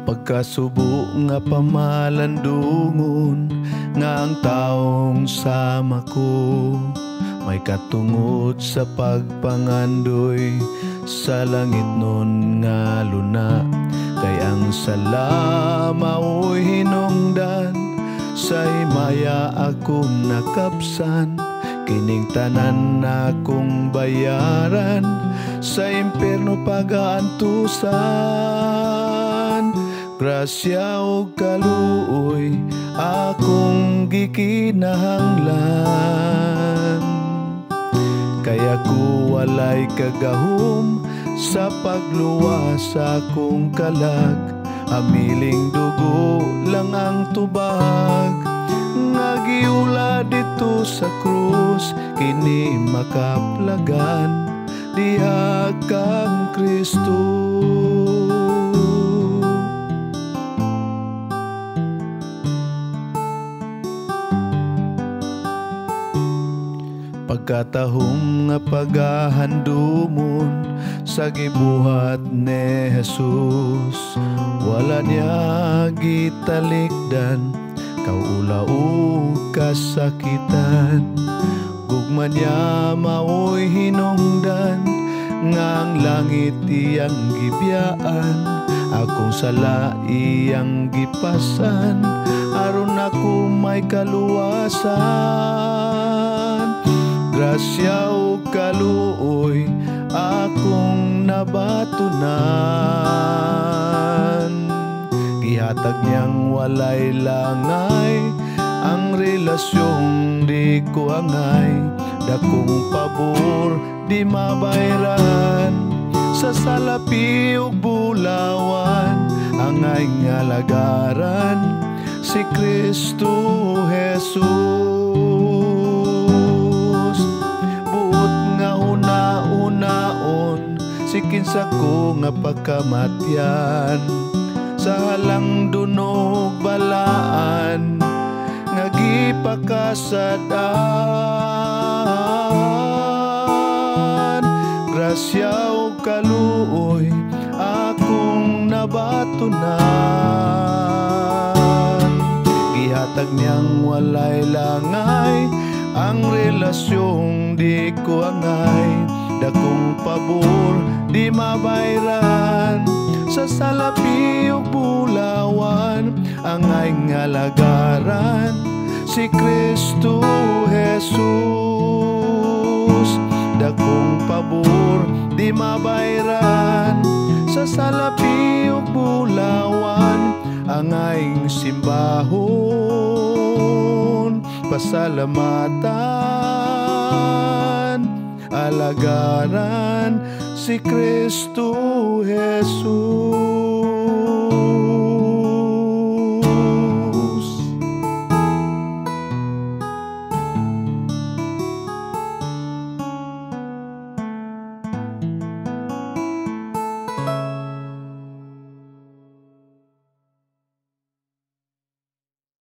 Pagkasubo nga pamalandungon nga ang taong sama ko, may katungod sa pagpangandoy sa langit nun nga luna. Kay ang sala mao'y hinungdan, sa himaya akong nakapsan. Kining tanan akong bayaran, sa impyerno pagaantusan. Grasya o kaluoy akong gikinahanglan, kaya ko walay kagahom sa pagluwas sa akong kalag. Hamiling dugo lang ang tubag nga giula dito sa krus, kini makaplagan diha kang Kristo. Pagkatahom nga pagahandumon sa gibuhat ni Jesus, wala niya gitalikdan kaula o kasakitan. Gugma niya mao'y hinungdan nga ang langit iyang gibiyaan. Akong sala iyang gipasan, aron ako may kaluwasan. Grasya o kaluoy akong nabatunan, gihatag niyang walay langay. Ang relasyong di ko angay, dakong pabor di mabayran. Sa salapi ug bulawan angay nga lagaran, si Kristo Jesus. Sikinsa ko nga pagkamatyan, sa halang dunog balaan nga gipakasadaan. Grasya o kaluoy akong nabatunan, gihatag niyang walay langay. Ang relasyong di ko angay, dakong pabor di mabayran. Sa salapi ug bulawan angay nga lagaran, si Kristo Jesus. Dakong pabor di mabayran. Sa salapi ug bulawan angay simbahon, pasalamatan, alagaran, si Kristo Jesus.